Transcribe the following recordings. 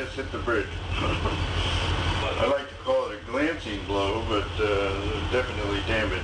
has hit the bridge. I like to call it a glancing blow, but definitely damage.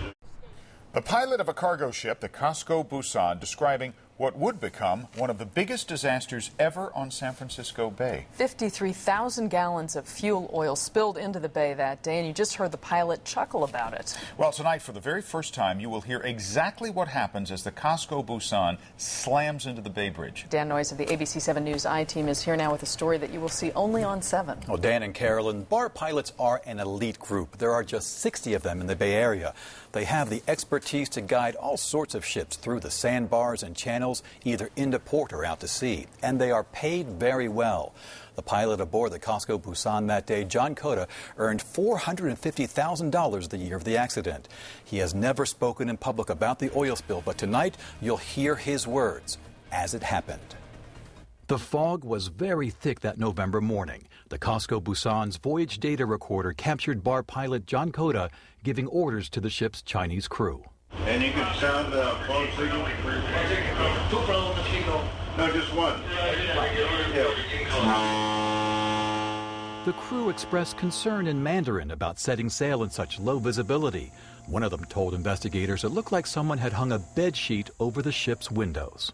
The pilot of a cargo ship, the Cosco Busan, describing what would become one of the biggest disasters ever on San Francisco Bay. 53,000 gallons of fuel oil spilled into the bay that day, and you just heard the pilot chuckle about it. Well, tonight, for the very first time, you will hear exactly what happens as the Cosco Busan slams into the Bay Bridge. Dan Noyes of the ABC 7 News I-Team is here now with a story that you will see only on 7. Well, Dan and Carolyn, bar pilots are an elite group. There are just 60 of them in the Bay Area. They have the expertise to guide all sorts of ships through the sandbars and channels, either into port or out to sea. And they are paid very well. The pilot aboard the Cosco Busan that day, John Cota, earned $450,000 the year of the accident. He has never spoken in public about the oil spill, but tonight you'll hear his words as it happened. The fog was very thick that November morning. The Cosco Busan's voyage data recorder captured bar pilot John Cota giving orders to the ship's Chinese crew. And you can sound the phone signal? No, just one. The crew expressed concern in Mandarin about setting sail in such low visibility. One of them told investigators it looked like someone had hung a bed sheet over the ship's windows.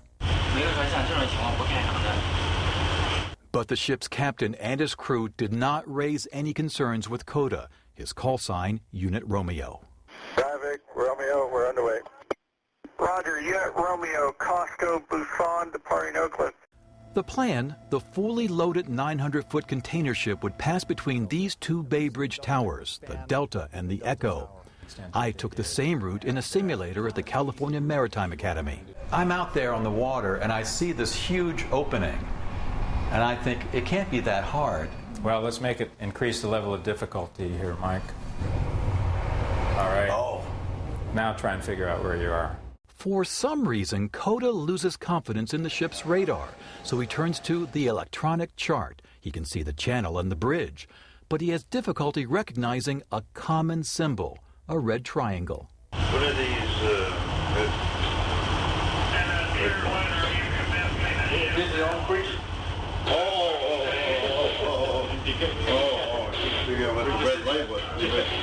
But the ship's captain and his crew did not raise any concerns with Cota, his call sign, Unit Romeo. Traffic, Romeo, we're underway. Roger, Unit Romeo, Cosco, Busan, departing Oakland. The plan, the fully loaded 900-foot container ship would pass between these two Bay Bridge towers, the Delta and the Echo. I took the same route in a simulator at the California Maritime Academy. I'm out there on the water and I see this huge opening. And I think it can't be that hard. Well, let's make it increase the level of difficulty here, Mike. All right. Oh. Now try and figure out where you are. For some reason, Cota loses confidence in the ship's radar, so he turns to the electronic chart. He can see the channel and the bridge, but he has difficulty recognizing a common symbol, a red triangle. What are these?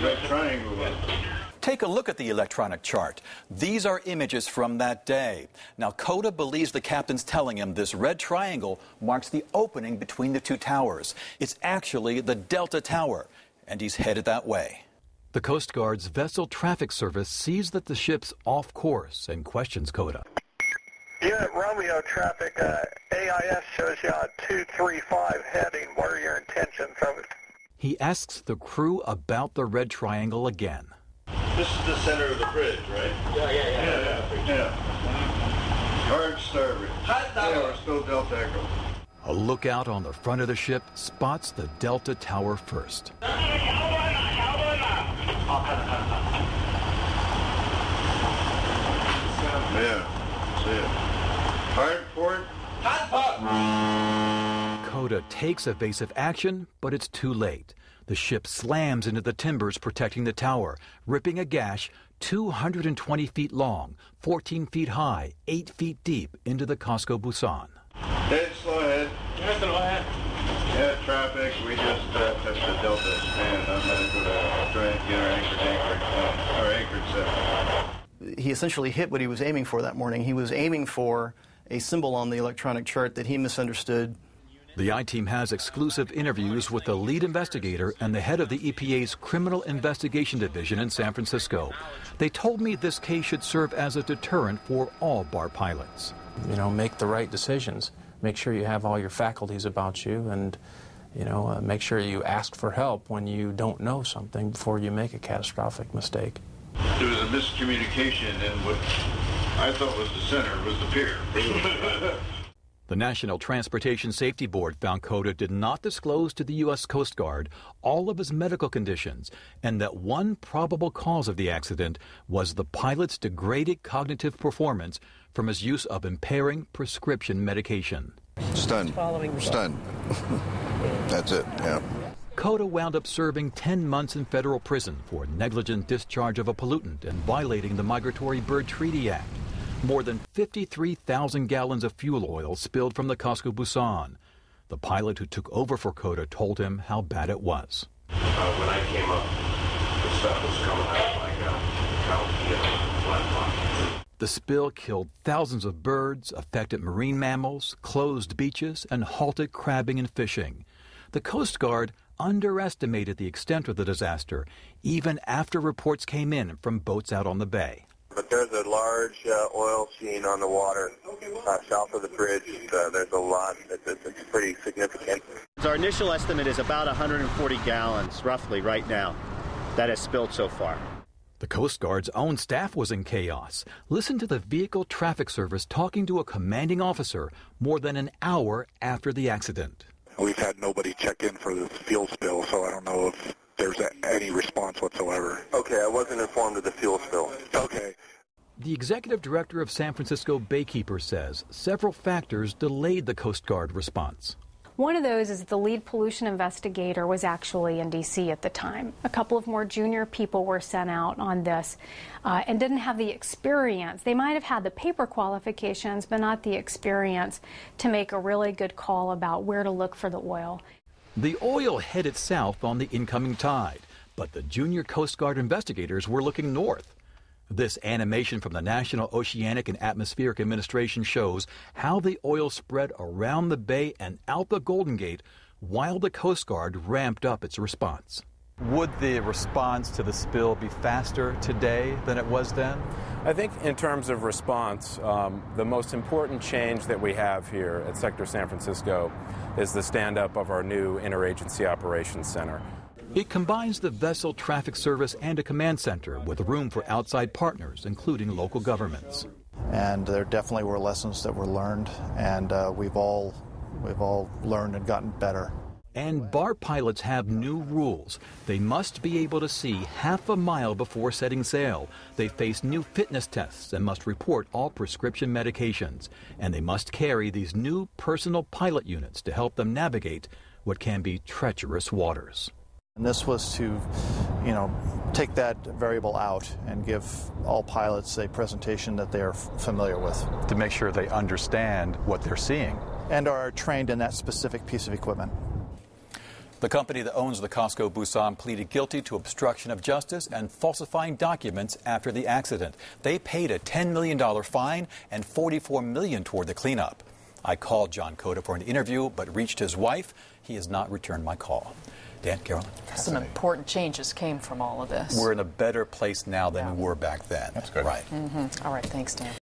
Red triangle. Take a look at the electronic chart. These are images from that day. Now, Cota believes the captain's telling him this red triangle marks the opening between the two towers. It's actually the Delta Tower, and he's headed that way. The Coast Guard's Vessel Traffic Service sees that the ship's off course and questions Cota. Unit Romeo, traffic, AIS shows you on 235 heading. What are your intentions of it? He asks the crew about the red triangle again. This is the center of the bridge, right? Yeah. Hard starboard. Yeah, we're still Delta Echo. A lookout on the front of the ship spots the Delta Tower first. Yeah, see it. Hard port. Cota takes evasive action, but it's too late. The ship slams into the timbers protecting the tower, ripping a gash 220 feet long, 14 feet high, 8 feet deep into the Cosco Busan. Dead slow ahead. Yeah, traffic. We just touched the Delta, and I'm going to go to try and get our anchored set. He essentially hit what he was aiming for that morning. He was aiming for a symbol on the electronic chart that he misunderstood. The I-Team has exclusive interviews with the lead investigator and the head of the EPA's Criminal Investigation Division in San Francisco. They told me this case should serve as a deterrent for all bar pilots. You know, make the right decisions. Make sure you have all your faculties about you, and, make sure you ask for help when you don't know something before you make a catastrophic mistake. There was a miscommunication, and what I thought was the center was the pier. The National Transportation Safety Board found Cota did not disclose to the U.S. Coast Guard all of his medical conditions, and that one probable cause of the accident was the pilot's degraded cognitive performance from his use of impairing prescription medication. Stunned. That's it, yeah. Cota wound up serving 10 months in federal prison for negligent discharge of a pollutant and violating the Migratory Bird Treaty Act. More than 53,000 gallons of fuel oil spilled from the Cosco Busan. The The pilot who took over for Cota told him how bad it was. When I came up, the stuff was coming out like a flat. The spill killed thousands of birds, affected marine mammals, closed beaches, and halted crabbing and fishing. The Coast Guard underestimated the extent of the disaster, even after reports came in from boats out on the bay. But there's a large oil sheen on the water south of the bridge. There's a lot. It's pretty significant. Our initial estimate is about 140 gallons, roughly, right now, that has spilled so far. The Coast Guard's own staff was in chaos. Listen to the Vehicle Traffic Service talking to a commanding officer more than an hour after the accident. We've had nobody check in for this fuel spill, so I don't know if there's any response whatsoever. Okay, I wasn't informed of the fuel spill. Okay. The executive director of San Francisco Baykeeper says several factors delayed the Coast Guard response. One of those is the lead pollution investigator was actually in D.C. at the time. A couple of more junior people were sent out on this and didn't have the experience. They might have had the paper qualifications, but not the experience to make a really good call about where to look for the oil. The oil headed south on the incoming tide, but the junior Coast Guard investigators were looking north. This animation from the National Oceanic and Atmospheric Administration shows how the oil spread around the bay and out the Golden Gate while the Coast Guard ramped up its response. Would the response to the spill be faster today than it was then? I think in terms of response, the most important change that we have here at Sector San Francisco is the stand-up of our new Interagency Operations Center. It combines the vessel traffic service and a command center with room for outside partners, including local governments. And there definitely were lessons that were learned, and we've all learned and gotten better. And bar pilots have new rules. They must be able to see half a mile before setting sail. They face new fitness tests and must report all prescription medications. And they must carry these new personal pilot units to help them navigate what can be treacherous waters. And this was to, take that variable out and give all pilots a presentation that they are familiar with. To make sure they understand what they're seeing. And are trained in that specific piece of equipment. The company that owns the Cosco Busan pleaded guilty to obstruction of justice and falsifying documents after the accident. They paid a $10 million fine and $44 million toward the cleanup. I called John Cota for an interview, but reached his wife. He has not returned my call. Dan, Carolyn? Some important changes came from all of this. We're in a better place now than we were back then. That's good. Right. All right, thanks, Dan.